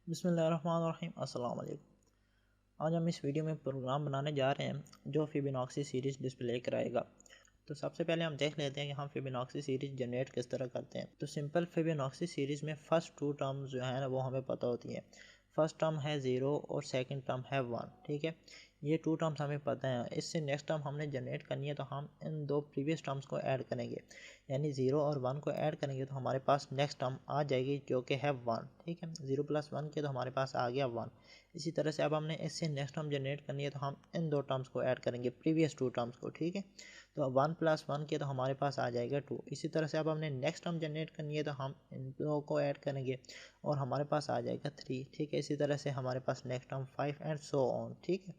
बिस्मिल्लाहिर्रहमानिर्रहीम अस्सलाम वालेकुम। आज हम इस वीडियो में प्रोग्राम बनाने जा रहे हैं जो फिबोनाची सीरीज़ डिस्प्ले कराएगा। तो सबसे पहले हम देख लेते हैं कि हम फिबोनाची सीरीज़ जनरेट किस तरह करते हैं। तो सिंपल फिबोनाची सीरीज़ में फ़र्स्ट टू टर्म्स जो है ना वो हमें पता होती है। फर्स्ट टर्म है 0 और सेकंड टर्म है 1। ठीक है, ये टू टर्म्स हमें पता है। इससे नेक्स्ट टर्म हमने जनरेट करनी है तो हम इन दो प्रीवियस टर्म्स को ऐड करेंगे, यानी 0 और 1 को ऐड करेंगे तो हमारे पास नेक्स्ट टर्म आ जाएगी जो कि है 1। ठीक है, 0 + 1 के तो हमारे पास आ गया 1। इसी तरह से अब हमने इससे नेक्स्ट टर्म जनरेट करनी है तो हम इन दो टर्म्स को ऐड करेंगे, प्रीवियस टू टर्म्स को। ठीक है, तो 1 + 1 के तो हमारे पास आ जाएगा 2। इसी तरह से अब हमने नेक्स्ट टर्म जनरेट करनी है तो हम इन दो को ऐड करेंगे और हमारे पास आ जाएगा 3। ठीक है, इसी तरह से हमारे पास next term 5 and so on. ठीक है,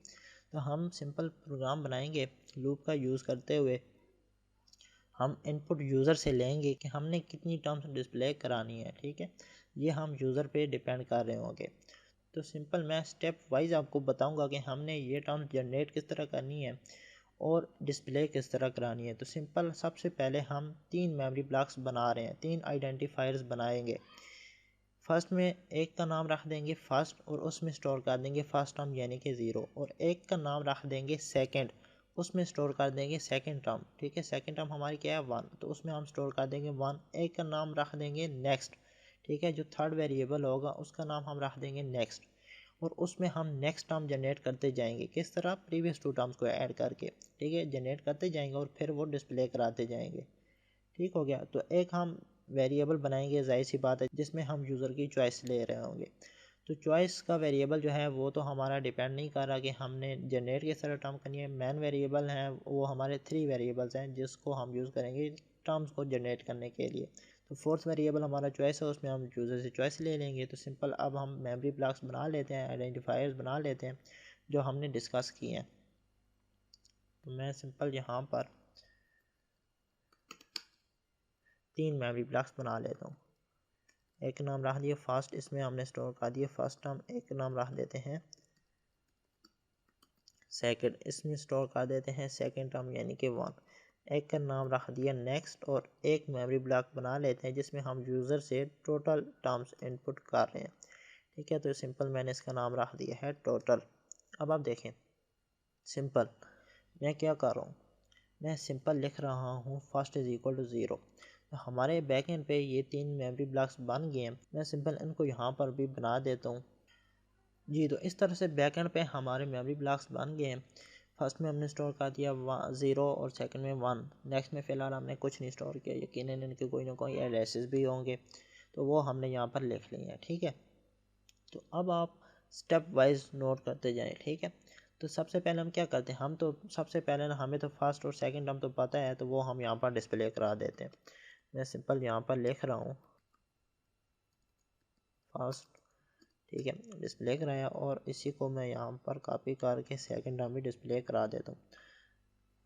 तो हम सिंपल प्रोग्राम बनाएंगे लूप का यूज़ करते हुए। हम इनपुट यूज़र से लेंगे कि हमने कितनी टर्म्स डिस्प्ले करानी है। ठीक है, ये हम यूज़र पे डिपेंड कर रहे होंगे। तो सिंपल मैं स्टेप वाइज आपको बताऊंगा कि हमने ये टर्म्स जनरेट किस तरह करनी है और डिस्प्ले किस तरह करानी है। तो सिंपल सबसे पहले हम 3 मेमोरी ब्लॉक्स बना रहे हैं, 3 आइडेंटिफायर्स बनाएंगे। फर्स्ट में एक का नाम रख देंगे फर्स्ट और उसमें स्टोर कर देंगे फर्स्ट टर्म यानी कि 0, और एक का नाम रख देंगे सेकंड, उसमें स्टोर कर देंगे सेकंड टर्म। ठीक है, सेकंड टर्म हमारी क्या है 1, तो उसमें हम स्टोर कर देंगे 1। एक का नाम रख देंगे नेक्स्ट। ठीक है, जो थर्ड वेरिएबल होगा उसका नाम हम रख देंगे नेक्स्ट, और उसमें हम नेक्स्ट टर्म जनरेट करते जाएंगे। किस तरह? प्रीवियस टू टर्म्स को ऐड करके। ठीक है, जनरेट करते जाएंगे और फिर वो डिस्प्ले कराते जाएंगे। ठीक हो गया, तो एक हम वेरिएबल बनाएंगे, जाहिर सी बात है, जिसमें हम यूज़र की चॉइस ले रहे होंगे। तो चॉइस का वेरिएबल जो है वो तो हमारा डिपेंड नहीं कर रहा कि हमने जनरेट किस तरह टर्म करनी है। मेन वेरिएबल हैं वो हमारे 3 वेरिएबल्स हैं जिसको हम यूज़ करेंगे टर्म्स को जनरेट करने के लिए। तो फोर्थ वेरिएबल हमारा चॉइस है, उसमें हम यूज़र से चॉइस ले लेंगे। तो सिंपल अब हम मेमोरी ब्लॉक्स बना लेते हैं, आइडेंटिफायर्स बना लेते हैं जो हमने डिस्कस किए हैं। तो मैं सिंपल यहाँ पर 3 मेमोरी ब्लॉक्स बना लेता हूँ। एक नाम रख दिया फर्स्ट, इसमें हमने स्टोर कर दिया फर्स्ट टर्म। एक नाम रख देते हैं सेकंड, इसमें स्टोर कर देते हैं सेकंड टर्म यानी कि 1। एक का नाम रख दिया नेक्स्ट, और एक मेमोरी ब्लॉक बना लेते हैं जिसमें हम यूज़र से टोटल टर्म्स इनपुट कर रहे हैं। ठीक है, तो सिंपल मैंने इसका नाम रख दिया है टोटल। अब आप देखें सिंपल मैं क्या कर रहा हूँ, मैं सिंपल लिख रहा हूँ फर्स्ट इज़ इक्वल टू 0। तो हमारे बैक एंड पे ये 3 मेमोरी ब्लॉक्स बन गए हैं। मैं सिंपल इनको यहाँ पर भी बना देता हूँ जी। तो इस तरह से बैक एंड पे हमारे मेमोरी ब्लॉक्स बन गए हैं। फर्स्ट में हमने स्टोर कर दिया 0 और सेकंड में 1। नेक्स्ट में फ़िलहाल हमने कुछ नहीं स्टोर किया, यकीनन इनके कोई ना कोई एड्रेसेस भी होंगे तो वो हमने यहाँ पर लिख लिए हैं। ठीक है, तो अब आप स्टेप वाइज नोट करते जाएं। ठीक है, तो सबसे पहले हम क्या करते हैं, हम तो सबसे पहले ना हमें तो फर्स्ट और सेकंड टर्म तो पता है, तो वो हम यहाँ पर डिस्प्ले करा देते हैं। मैं सिंपल यहाँ पर लिख रहा हूँ फर्स्ट। ठीक है, डिस्प्ले कराया और इसी को मैं यहाँ पर कॉपी करके सेकंड टर्म भी डिस्प्ले करा देता हूँ।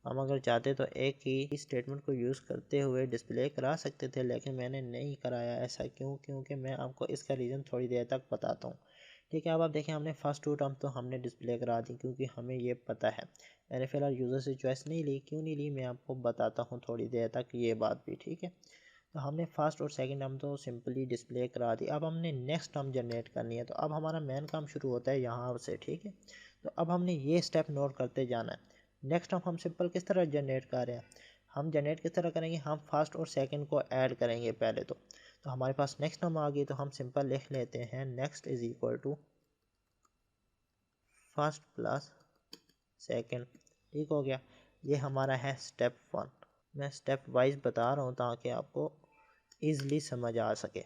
हम अगर चाहते तो एक ही स्टेटमेंट को यूज़ करते हुए डिस्प्ले करा सकते थे, लेकिन मैंने नहीं कराया। ऐसा क्यों? क्योंकि मैं आपको इसका रीज़न थोड़ी देर तक बताता हूँ। ठीक है, अब आप देखें हमने फर्स्ट टू टर्म तो हमने डिस्प्ले करा दी क्योंकि हमें ये पता है। मैंने फ़िलहाल यूज़र से चॉइस नहीं ली, क्यों नहीं ली मैं आपको बताता हूँ थोड़ी देर तक ये बात भी। ठीक है, तो हमने फर्स्ट और सेकंड टर्म तो सिंपली डिस्प्ले करा दी। अब हमने नेक्स्ट टर्म जनरेट करनी है, तो अब हमारा मेन काम शुरू होता है यहाँ से। ठीक है, तो अब हमने ये स्टेप नोट करते जाना है। नेक्स्ट टर्म हम सिंपल किस तरह जनरेट कर रहे हैं, हम जनरेट किस तरह करेंगे, हम फर्स्ट और सेकंड को ऐड करेंगे पहले तो हमारे पास नेक्स्ट टर्म आ गई, तो हम सिंपल लिख लेते हैं next is equal to first plus second. ठीक हो गया, ये हमारा है स्टेप 1। मैं स्टेप वाइज बता रहा हूँ ताकि आपको ईज़िली समझ आ सके।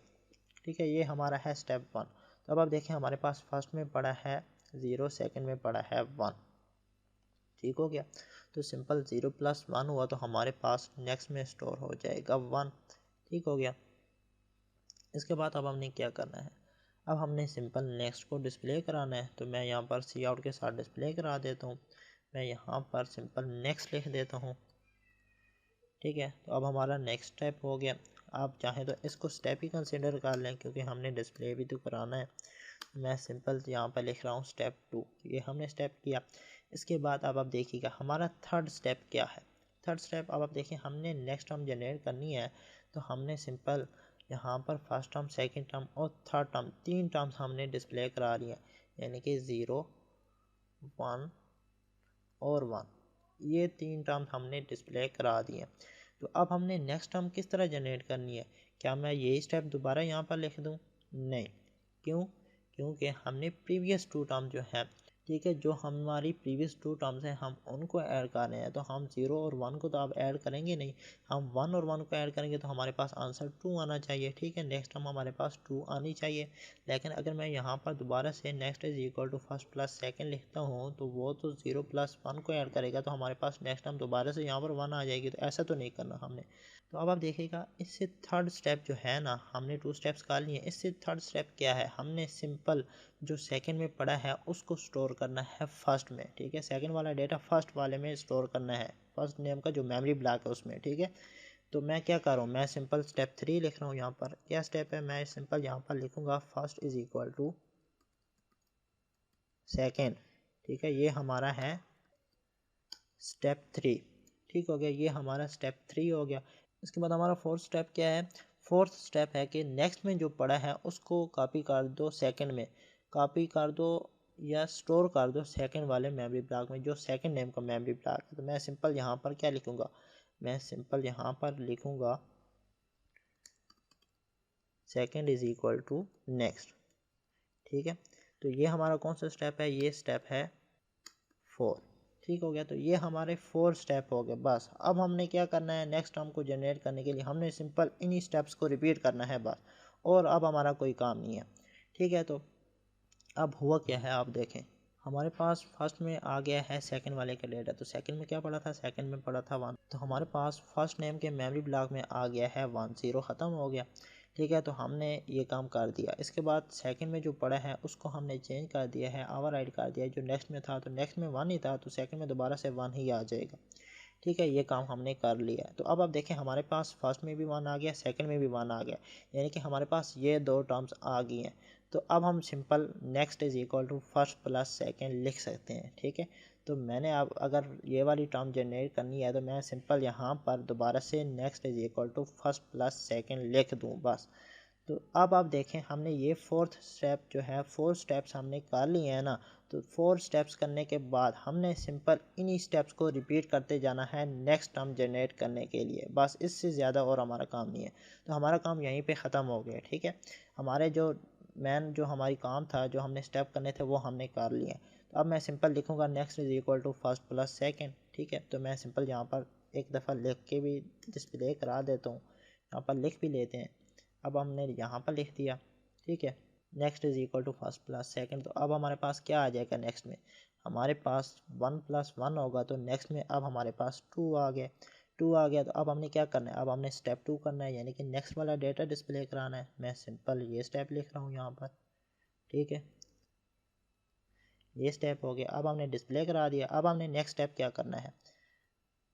ठीक है, ये हमारा है स्टेप 1। तो अब आप देखें हमारे पास फर्स्ट में पड़ा है 0, सेकंड में पड़ा है 1। ठीक हो गया, तो सिंपल 0 + 1 हुआ तो हमारे पास नेक्स्ट में स्टोर हो जाएगा 1। ठीक हो गया, इसके बाद अब हमने क्या करना है, अब हमने सिंपल नेक्स्ट को डिस्प्ले कराना है। तो मैं यहाँ पर सी आउट के साथ डिस्प्ले करा देता हूँ। मैं यहाँ पर सिंपल नेक्स्ट लिख देता हूँ। ठीक है, तो अब हमारा नेक्स्ट स्टेप हो गया। आप चाहें तो इसको स्टेप ही कंसिडर कर लें क्योंकि हमने डिस्प्ले भी तो कराना है। मैं सिंपल यहाँ पर लिख रहा हूँ स्टेप 2। ये हमने स्टेप किया। इसके बाद अब आप देखिएगा हमारा थर्ड स्टेप क्या है। थर्ड स्टेप अब आप देखिए, हमने नेक्स्ट टर्म जनरेट करनी है तो हमने सिंपल यहाँ पर फर्स्ट टर्म, सेकंड टर्म और थर्ड टर्म, तीन टर्म्स हमने डिस्प्ले करा लिया, यानी कि 0, 1 और 1, ये तीन टर्म्स हमने डिस्प्ले करा दिए। तो अब हमने नेक्स्ट टर्म किस तरह जनरेट करनी है? क्या मैं यही स्टेप दोबारा यहाँ पर लिख दूँ? नहीं। क्यों? क्योंकि हमने प्रीवियस टू टर्म जो है, ठीक है, जो हमारी प्रीवियस टू टर्म्स हैं हम उनको ऐड कर रहे हैं। तो हम 0 और 1 को तो अब ऐड करेंगे नहीं, हम 1 और 1 को ऐड करेंगे तो हमारे पास आंसर 2 आना चाहिए, ठीक है, नेक्स्ट टर्म हमारे पास 2 आनी चाहिए। लेकिन अगर मैं यहाँ पर दोबारा से next is equal to first plus second लिखता हूँ तो वो तो 0 प्लस 1 को ऐड करेगा, तो हमारे पास नेक्स्ट टर्म दोबारा से यहाँ पर 1 आ जाएगी। तो ऐसा तो नहीं करना हमने। तो अब आप देखिएगा, इससे थर्ड स्टेप जो है ना, हमने 2 स्टेप्स कर लिए, इससे थर्ड स्टेप क्या है? हमने सिंपल जो सेकंड में पड़ा है उसको स्टोर करना है फर्स्ट में, ठीक है, सेकंड वाला डेटा फर्स्ट वाले में स्टोर करना है, फर्स्ट नेम का जो मेमोरी ब्लॉक है उसमें, ठीक है। तो मैं क्या कर रहा हूँ, मैं सिंपल स्टेप 3 लिख रहा हूँ। यहाँ पर क्या स्टेप है? मैं सिंपल यहाँ पर लिखूँगा first is equal to second, ठीक है, ये हमारा है स्टेप 3, ठीक हो गया, ये हमारा स्टेप 3 हो गया। इसके बाद हमारा फोर्थ स्टेप क्या है? फोर्थ स्टेप है कि नेक्स्ट में जो पड़ा है उसको कॉपी कर दो सेकंड में, कॉपी कर दो या स्टोर कर दो सेकंड वाले मेमोरी ब्लॉक में, जो सेकंड नेम का मेमोरी ब्लॉक है। तो मैं सिंपल यहाँ पर क्या लिखूँगा? मैं सिंपल यहाँ पर लिखूँगा second is equal to next, ठीक है। तो ये हमारा कौन सा स्टेप है? ये स्टेप है 4, ठीक हो गया। तो ये हमारे 4 स्टेप हो गए। बस अब हमने क्या करना है, नेक्स्ट टर्म को जनरेट करने के लिए हमने सिंपल इन्हीं स्टेप्स को रिपीट करना है बस, और अब हमारा कोई काम नहीं है, ठीक है। तो अब हुआ क्या है, आप देखें, हमारे पास फर्स्ट में आ गया है सेकंड वाले का डेटा। तो सेकंड में क्या पड़ा था? सेकंड में पड़ा था 1। तो हमारे पास फर्स्ट नेम के मेमोरी ब्लॉक में आ गया है 1, 0 ख़त्म हो गया, ठीक है। तो हमने ये काम कर दिया। इसके बाद सेकंड में जो पड़ा है उसको हमने चेंज कर दिया है, ओवरराइड कर दिया है। जो नेक्स्ट में था, तो नेक्स्ट में 1 ही था, तो सेकंड में दोबारा से 1 ही आ जाएगा, ठीक है। ये काम हमने कर लिया। तो अब आप देखें, हमारे पास फर्स्ट में भी 1 आ गया, सेकंड में भी 1 आ गया, यानी कि हमारे पास ये दो टर्म्स आ गई हैं। तो अब हम simple next is equal to first plus second लिख सकते हैं, ठीक है। तो मैंने अब अगर ये वाली टर्म जनरेट करनी है तो मैं सिंपल यहाँ पर दोबारा से next is equal to first plus second लिख दूँ बस। तो अब आप देखें, हमने ये फोर्थ स्टेप जो है, 4 स्टेप्स हमने कर लिए हैं ना। तो 4 स्टेप्स करने के बाद हमने सिंपल इन्हीं स्टेप्स को रिपीट करते जाना है नेक्स्ट टर्म जनरेट करने के लिए, बस इससे ज़्यादा और हमारा काम नहीं है। तो हमारा काम यहीं पे ख़त्म हो गया, ठीक है। हमारे जो जो हमारी काम था, जो हमने स्टेप करने थे, वो हमने कर लिए। तो अब मैं सिंपल लिखूँगा next is equal to first plus second, ठीक है। तो मैं सिंपल यहाँ पर एक दफ़ा लिख के भी डिस्प्ले करा देता हूँ, यहाँ पर लिख भी लेते हैं। अब हमने यहाँ पर लिख दिया, ठीक है, next is equal to first plus second. तो अब हमारे पास क्या आ जाएगा नेक्स्ट में? हमारे पास 1 + 1 होगा, तो नेक्स्ट में अब हमारे पास 2 आ गया, 2 आ गया। तो अब हमने क्या करना है? अब हमने स्टेप 2 करना है, यानी कि नेक्स्ट वाला डेटा डिस्प्ले कराना है। मैं सिंपल ये स्टेप लिख रहा हूँ यहाँ पर, ठीक है, ये स्टेप हो गया। अब हमने डिस्प्ले करा दिया। अब हमने नेक्स्ट स्टेप क्या करना है?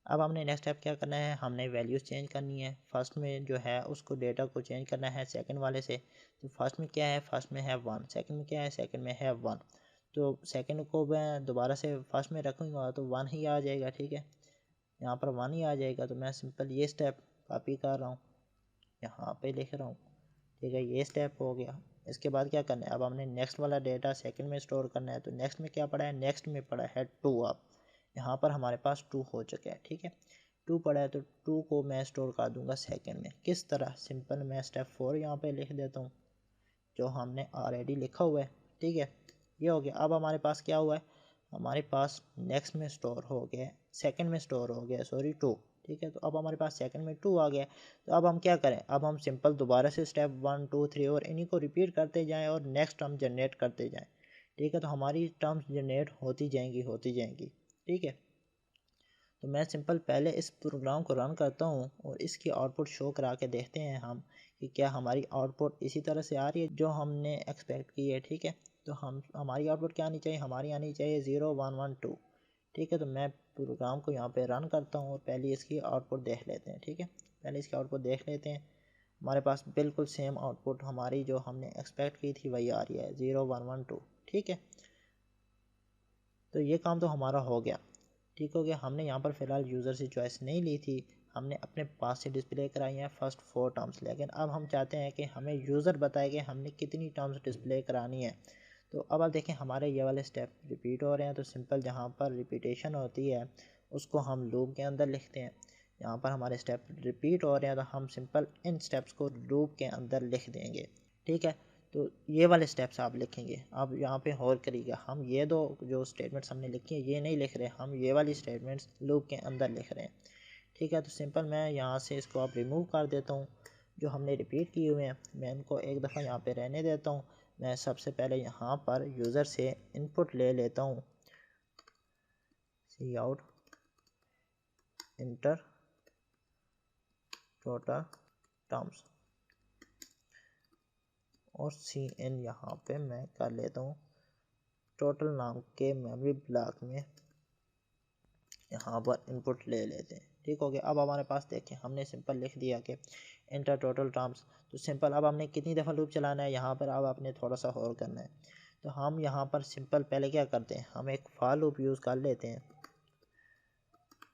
अब हमने नेक्स्ट स्टेप क्या करना है? हमने वैल्यूज़ चेंज करनी है। फर्स्ट में जो है उसको डेटा को चेंज करना है सेकंड वाले से। तो फर्स्ट में क्या है? फर्स्ट में है 1। सेकंड में क्या है? सेकंड में है 1। तो सेकंड को मैं दोबारा से फर्स्ट में रखूँगा तो 1 ही आ जाएगा, ठीक है, यहाँ पर 1 ही आ जाएगा। तो मैं सिंपल ये स्टेप कॉपी कर रहा हूँ, यहाँ पे लिख रहा हूँ, ठीक है, ये स्टेप हो गया। इसके बाद क्या करना है? अब हमने नेक्स्ट वाला डेटा सेकंड में स्टोर करना है। तो नेक्स्ट में क्या पड़ा है? नेक्स्ट में पड़ा है 2। अब यहाँ पर हमारे पास 2 हो चुका है, ठीक है, 2 पड़ा है। तो 2 को मैं स्टोर कर दूंगा सेकंड में। किस तरह? सिंपल मैं स्टेप 4 यहाँ पे लिख देता हूँ, जो हमने ऑलरेडी लिखा हुआ है, ठीक है, ये हो गया। अब हमारे पास क्या हुआ है? हमारे पास नेक्स्ट में स्टोर हो गया, सेकंड में स्टोर हो गया, सॉरी 2, ठीक है। तो अब हमारे पास सेकंड में 2 आ गया। तो अब हम क्या करें? अब हम सिंपल दोबारा से स्टेप 1 2 3 और इन्हीं को रिपीट करते जाएं और नेक्स्ट टर्म जनरेट करते जाएं, ठीक है। तो हमारी टर्म्स जनरेट होती जाएंगी, ठीक है। तो मैं सिंपल पहले इस प्रोग्राम को रन करता हूँ और इसकी आउटपुट शो करा के देखते हैं हम कि क्या हमारी आउटपुट इसी तरह से आ रही है जो हमने एक्सपेक्ट की है, ठीक है। तो हमारी आउटपुट क्या आनी चाहिए? हमारी आनी चाहिए 0 1 1 2, ठीक है। तो मैं प्रोग्राम को यहाँ पे रन करता हूँ और पहले इसकी आउटपुट देख लेते हैं, ठीक है, पहले इसकी आउटपुट देख लेते हैं। हमारे पास बिल्कुल सेम आउटपुट हमारी जो हमने एक्सपेक्ट की थी वही आ रही है, 0 1 1 2, ठीक है। तो ये काम तो हमारा हो गया, ठीक हो गया। हमने यहाँ पर फ़िलहाल यूज़र से चॉइस नहीं ली थी, हमने अपने पास से डिस्प्ले कराई हैं फर्स्ट 4 टर्म्स, लेकिन अब हम चाहते हैं कि हमें यूज़र बताए कि हमने कितनी टर्म्स डिस्प्ले करानी है। तो अब आप देखें हमारे ये वाले स्टेप रिपीट हो रहे हैं, तो सिंपल जहाँ पर रिपीटेशन होती है उसको हम लूप के अंदर लिखते हैं। यहाँ पर हमारे स्टेप रिपीट हो रहे हैं तो हम सिंपल इन स्टेप्स को लूप के अंदर लिख देंगे, ठीक है। तो ये वाले स्टेप्स आप लिखेंगे। अब यहाँ पे और करिएगा, हम ये दो जो स्टेटमेंट्स हमने लिखी हैं ये नहीं लिख रहे, हम ये वाली स्टेटमेंट्स लूप के अंदर लिख रहे हैं, ठीक है। तो सिंपल मैं यहाँ से इसको आप रिमूव कर देता हूँ। जो हमने रिपीट किए हुए हैं मैं इनको एक दफ़ा यहाँ पे रहने देता हूँ। मैं सबसे पहले यहाँ पर यूज़र से इनपुट ले लेता हूँ, सी आउट इंटर टोटल टर्म्स, और सी इन यहाँ पे मैं कर लेता हूँ टोटल नाम के मेमोरी ब्लॉक में, यहाँ पर इनपुट ले लेते हैं, ठीक हो गया। अब हमारे पास देखें हमने सिंपल लिख दिया कि इंटर टोटल टर्म्स। तो सिंपल अब हमने कितनी दफ़ा लूप चलाना है यहाँ पर, अब आपने थोड़ा सा और करना है। तो हम यहाँ पर सिंपल पहले क्या करते हैं, हम एक फॉर लूप यूज़ कर लेते हैं।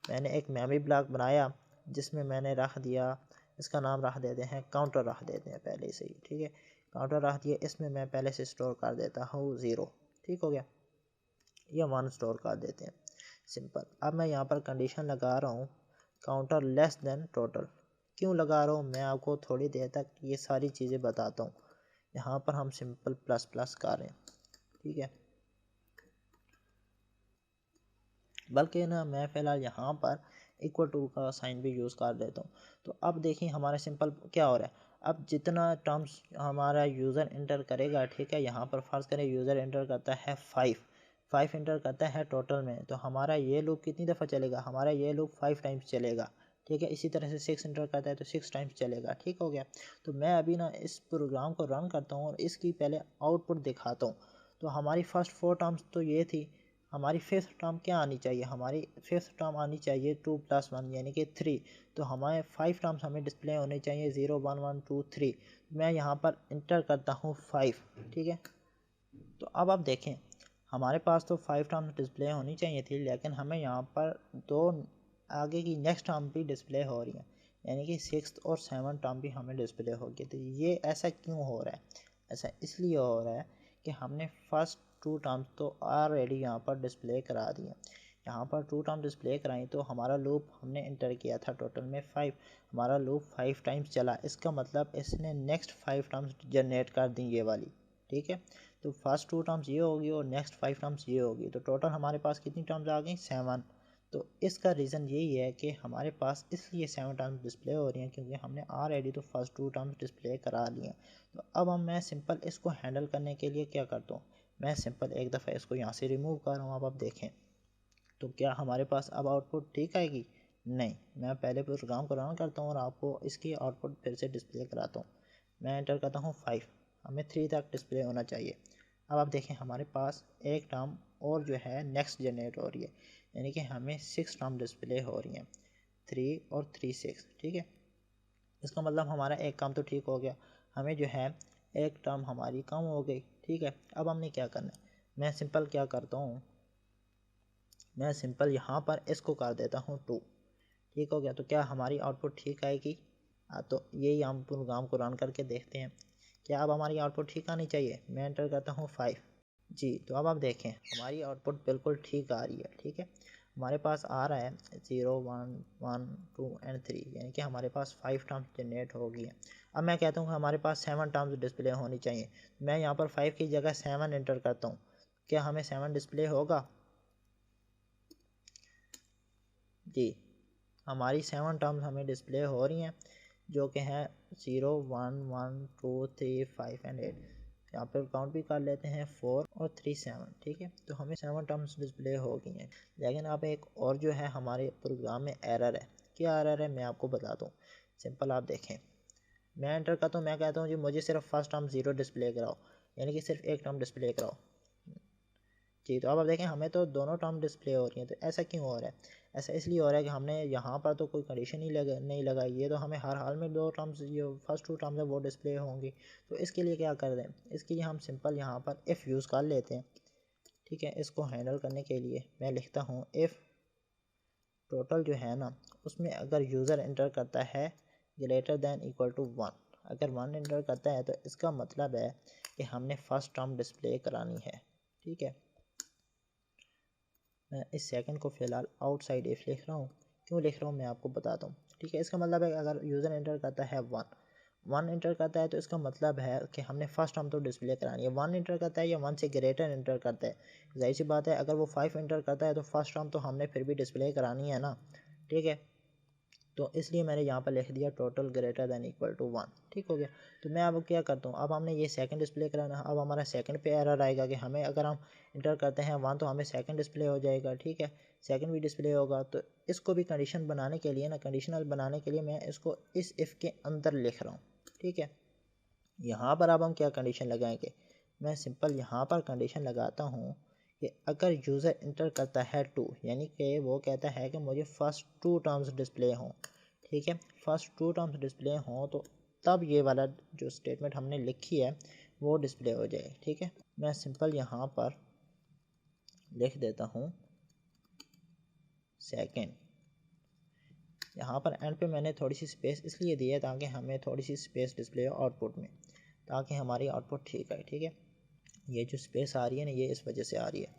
मैंने एक मेमोरी ब्लॉक बनाया जिसमें मैंने रख दिया, इसका नाम रख देते हैं काउंटर, रख देते हैं पहले से ही, ठीक है। काउंटर रख दिया, इसमें मैं पहले से स्टोर कर देता हूँ 0, ठीक हो गया, या 1 स्टोर कर देते हैं सिंपल। अब मैं यहाँ पर कंडीशन लगा रहा हूँ काउंटर लेस देन टोटल। क्यों लगा रहा हूँ मैं आपको थोड़ी देर तक ये सारी चीज़ें बताता हूँ। यहाँ पर हम सिंपल प्लस प्लस कर रहे हैं, ठीक है, बल्कि ना मैं फ़िलहाल यहाँ पर इक्वल टू का साइन भी यूज़ कर देता हूँ। तो अब देखिए हमारा सिंपल क्या हो रहा है, अब जितना टर्म्स हमारा यूज़र इंटर करेगा, ठीक है, यहाँ पर फ़र्ज़ करें यूज़र इंटर करता है 5 इंटर करता है टोटल में, तो हमारा ये लूप कितनी दफ़ा चलेगा, हमारा ये लूप 5 टाइम्स चलेगा, ठीक है। इसी तरह से 6 इंटर करता है तो 6 टाइम्स चलेगा, ठीक हो गया। तो मैं अभी ना इस प्रोग्राम को रन करता हूँ और इसकी पहले आउटपुट दिखाता हूँ। तो हमारी फर्स्ट 4 टर्म्स तो ये थी, हमारी फिफ्थ टर्म क्या आनी चाहिए, हमारी फिफ्थ टर्म आनी चाहिए 2 + 1 यानी कि 3। तो हमारे 5 टर्म्स हमें डिस्प्ले होने चाहिए 0 1 1 2 3। मैं यहाँ पर इंटर करता हूँ 5, ठीक है। तो अब आप देखें हमारे पास तो 5 टर्म्स डिस्प्ले होनी चाहिए थी, लेकिन हमें यहाँ पर दो आगे की नेक्स्ट टर्म भी डिस्प्ले हो रही हैं, यानी कि 6 और 7 टर्म भी हमें डिस्प्ले हो गई। तो ये ऐसा क्यों हो रहा है, ऐसा इसलिए हो रहा है कि हमने फर्स्ट 2 टर्म्स तो ऑलरेडी यहाँ पर डिस्प्ले करा दिए। यहाँ पर 2 टर्म डिस्प्ले कराई तो हमारा लूप हमने इंटर किया था टोटल में 5, हमारा लूप 5 टाइम्स चला, इसका मतलब इसने नेक्स्ट 5 टर्म्स जनरेट कर दी ये वाली, ठीक है। तो फर्स्ट 2 टर्म्स ये होगी और नेक्स्ट 5 टर्म्स ये होगी, तो टोटल हमारे पास कितनी टर्म्स आ गई 7। तो इसका रीज़न यही है कि हमारे पास इसलिए 7 टर्म्स डिस्प्ले हो रही हैं क्योंकि हमने ऑलरेडी तो फर्स्ट 2 टर्म्स डिस्प्ले करा लिए हैं। तो अब मैं सिंपल इसको हैंडल करने के लिए क्या करता हूँ, मैं सिंपल एक दफ़ा इसको यहाँ से रिमूव कर रहा हूँ। अब आप देखें तो क्या हमारे पास अब आउटपुट ठीक आएगी, नहीं। मैं पहले प्रोग्राम को रन करता हूँ और आपको इसकी आउटपुट फिर से डिस्प्ले कराता हूँ। मैं एंटर करता हूँ 5, हमें 3 तक डिस्प्ले होना चाहिए। अब आप देखें हमारे पास एक टर्म और जो है नेक्स्ट जनरेट हो रही है, यानी कि हमें 6 टर्म डिस्प्ले हो रही हैं, 3 और 3 6, ठीक है। इसका मतलब हमारा एक काम तो ठीक हो गया, हमें जो है एक टर्म हमारी कम हो गई, ठीक है। अब हमने क्या करना है, मैं सिंपल क्या करता हूँ, मैं सिंपल यहाँ पर इसको कर देता हूँ 2, ठीक हो गया। तो क्या हमारी आउटपुट ठीक आएगी, तो यही हम प्रोग्राम को रन करके देखते हैं क्या अब हमारी आउटपुट ठीक आनी चाहिए। मैं एंटर करता हूँ 5 जी। तो अब आप देखें हमारी आउटपुट बिल्कुल ठीक आ रही है, ठीक है। हमारे पास आ रहा है 0 1 1 2 एंड 3, यानी कि हमारे पास 5 टर्म्स जनरेट हो गई हैं। अब मैं कहता हूँ कि हमारे पास 7 टर्म्स डिस्प्ले होनी चाहिए, मैं यहाँ पर 5 की जगह 7 एंटर करता हूँ, क्या हमें 7 डिस्प्ले होगा जी। हमारी 7 टर्म्स हमें डिस्प्ले हो रही हैं जो कि हैं 0 1 1 2 3 5 एंड 8। यहाँ पर काउंट भी कर लेते हैं 4 और 3 7, ठीक है। तो हमें 7 टर्म्स डिस्प्ले हो गई हैं। लेकिन अब एक और जो है हमारे प्रोग्राम में एरर है, क्या एरर है मैं आपको बताता हूँ। सिंपल आप देखें मैं एंटर करता हूँ, मैं कहता हूँ जी मुझे सिर्फ फर्स्ट टर्म 0 डिस्प्ले कराओ, यानी कि सिर्फ एक टर्म डिस्प्ले कराओ जी। तो अब आप देखें हमें तो दोनों टर्म डिस्प्ले हो रही हैं, तो ऐसा क्यों हो रहा है, ऐसा इसलिए हो रहा है कि हमने यहाँ पर तो कोई कंडीशन ही नहीं लगाई है, तो हमें हर हाल में दो टर्म्स जो फर्स्ट 2 टर्म्स है वो डिस्प्ले होंगी। तो इसके लिए क्या कर रहे हैं, इसके लिए हम सिंपल यहाँ पर इफ़ यूज़ कर लेते हैं, ठीक है। इसको हैंडल करने के लिए मैं लिखता हूँ इफ़ टोटल जो है ना उसमें अगर यूज़र इंटर करता है ग्रेटर दैन इक्वल टू 1, अगर 1 इंटर करता है तो इसका मतलब है कि हमने फर्स्ट टर्म डिस्प्ले करानी है। ठीक है, मैं इस सेकंड को फ़िलहाल आउटसाइड इफ लिख रहा हूँ। क्यों लिख रहा हूँ मैं आपको बताता हूँ। ठीक है, इसका मतलब है कि अगर यूज़र इंटर करता है 1 इंटर करता है तो इसका मतलब है कि हमने फर्स्ट टर्म तो डिस्प्ले करानी है। 1 इंटर करता है या 1 से ग्रेटर इंटर करता है, जाहिर सी बात है अगर वो 5 इंटर करता है तो फर्स्ट टर्म तो हमने फिर भी डिस्प्ले करानी है ना। ठीक है, तो इसलिए मैंने यहाँ पर लिख दिया total greater than equal to 1। ठीक हो गया। तो मैं अब क्या करता हूँ, अब हमने ये सेकंड डिस्प्ले कराना है। अब हमारा सेकंड पे एरर आएगा कि हमें अगर हम इंटर करते हैं 1 तो हमें सेकंड डिस्प्ले हो जाएगा। ठीक है, सेकंड भी डिस्प्ले होगा। तो इसको भी कंडीशन बनाने के लिए ना, कंडीशनल बनाने के लिए मैं इसको इस इफ़ के अंदर लिख रहा हूँ। ठीक है, यहाँ पर अब हम क्या कंडीशन लगाएंगे, मैं सिंपल यहाँ पर कंडीशन लगाता हूँ कि अगर यूज़र इंटर करता है 2, यानी कि वो कहता है कि मुझे फ़र्स्ट 2 टर्म्स डिस्प्ले हों। ठीक है, फर्स्ट 2 टर्म्स डिस्प्ले हों तो तब ये वाला जो स्टेटमेंट हमने लिखी है वो डिस्प्ले हो जाए। ठीक है, मैं सिंपल यहाँ पर लिख देता हूँ सेकेंड। यहाँ पर एंड पे मैंने थोड़ी सी स्पेस इसलिए दी है ताकि हमें थोड़ी सी स्पेस डिस्प्ले हो आउटपुट में, ताकि हमारी आउटपुट ठीक आए। ठीक है, ये जो स्पेस आ रही है ना ये इस वजह से आ रही है।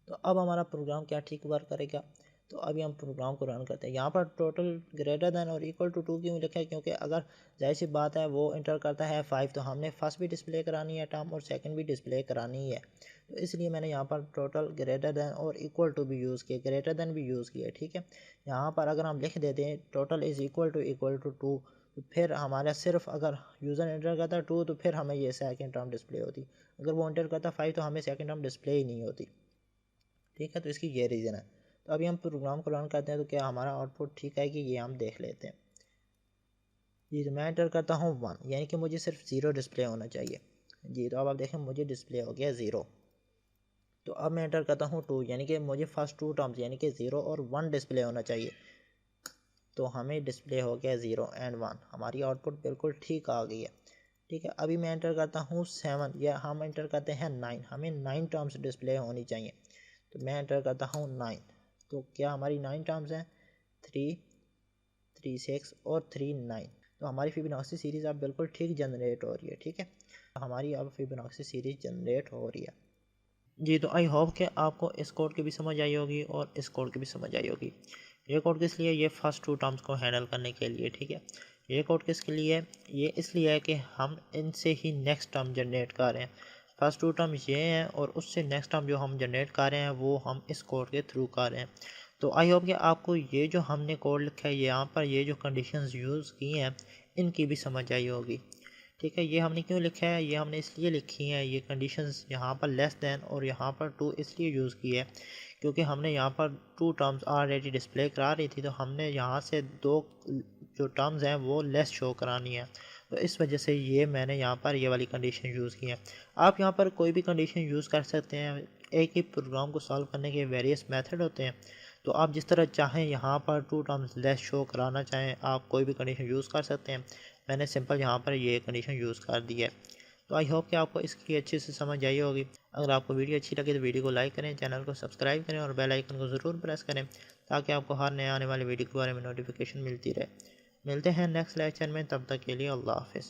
तो अब हमारा प्रोग्राम क्या ठीक वर्क करेगा। तो अभी हम प्रोग्राम को रन करते हैं। यहाँ पर टोटल ग्रेटर दैन और इक्वल टू 2 क्यों लिखा है, क्योंकि अगर जाहिर सी बात है वो इंटर करता है 5 तो हमने फर्स्ट भी डिस्प्ले करानी है टर्म और सेकंड भी डिस्प्ले करानी है। तो इसलिए मैंने यहाँ पर टोटल ग्रेटर दैन और इक्वल टू भी यूज़ किया, ग्रेटर दैन भी यूज़ किया। ठीक है, यहाँ पर अगर हम लिख देते हैं टोटल इज़ इक्वल टू 2 तो फिर हमारा सिर्फ अगर यूज़र इंटर करता 2 तो फिर हमें ये सेकेंड टर्म डिस्प्ले होती। अगर वो इंटर करता 5 तो हमें सेकेंड टर्म डिस्प्ले ही नहीं होती। ठीक है, तो इसकी ये रीज़न है। तो अभी हम प्रोग्राम को रन करते हैं तो क्या हमारा आउटपुट ठीक है कि ये हम देख लेते हैं। जी, तो मैं एंटर करता हूँ 1, यानी कि मुझे सिर्फ 0 डिस्प्ले होना चाहिए। जी, तो अब आप देखें मुझे डिस्प्ले हो गया 0। तो अब मैं एंटर करता हूँ 2, यानी कि मुझे फर्स्ट 2 टर्म्स यानी कि 0 और 1 डिस्प्ले होना चाहिए। तो हमें डिस्प्ले हो गया 0 एंड 1, हमारी आउटपुट बिल्कुल ठीक आ गई है। ठीक है, अभी मैं एंटर करता हूँ 7 या हम एंटर करते हैं 9, हमें 9 टर्म्स डिस्प्ले होनी चाहिए। तो मैं एंटर करता हूँ 9। तो क्या हमारी 9 टर्म्स हैं, 3, 3, 6 और 3, 9। तो हमारी फिबोनाची सीरीज़ अब बिल्कुल ठीक जनरेट हो रही है। ठीक है, हमारी अब फिबोनाची सीरीज़ जनरेट हो रही है। जी, तो आई होप कि आपको इस कोड की भी समझ आई होगी और इस कोड की भी समझ आई होगी। ये कोड किस लिए, ये फर्स्ट 2 टर्म्स को हैंडल करने के लिए। ठीक है, ये कोड किसके लिए है, ये इसलिए है कि हम इनसे ही नेक्स्ट टर्म जनरेट कर रहे हैं। फर्स्ट 2 टर्म ये हैं और उससे नेक्स्ट टर्म जो हम जनरेट कर रहे हैं वो हम इस कोड के थ्रू कर रहे हैं। तो आई होप कि आपको ये जो हमने कोड लिखा है यहाँ पर ये जो कंडीशंस यूज़ की हैं इनकी भी समझ आई होगी। ठीक है, ये हमने क्यों लिखा है, ये हमने इसलिए लिखी है ये कंडीशंस यहाँ पर लेस दैन और यहाँ पर 2 इसलिए यूज़ की है क्योंकि हमने यहाँ पर 2 टर्म्स ऑलरेडी डिस्प्ले करा रही थी, तो हमने यहाँ से 2 जो टर्म्स हैं वो लेस शो करानी है। तो इस वजह से ये मैंने यहाँ पर ये वाली कंडीशन यूज़ की है। आप यहाँ पर कोई भी कंडीशन यूज़ कर सकते हैं। एक ही प्रोग्राम को सॉल्व करने के वेरियस मेथड होते हैं, तो आप जिस तरह चाहें यहाँ पर 2 टर्म्स लेस शो कराना चाहें आप कोई भी कंडीशन यूज़ कर सकते हैं। मैंने सिंपल यहाँ पर ये कंडीशन यूज़ कर दी है। तो आई होप कि आपको इसकी अच्छे से समझ आई होगी। अगर आपको वीडियो अच्छी लगे तो वीडियो को लाइक करें, चैनल को सब्सक्राइब करें और बेल आइकन को ज़रूर प्रेस करें ताकि आपको हर नए आने वाली वीडियो के बारे में नोटिफिकेशन मिलती रहे। मिलते हैं नेक्स्ट लेक्चर में, तब तक के लिए अल्लाह हाफ़िज़।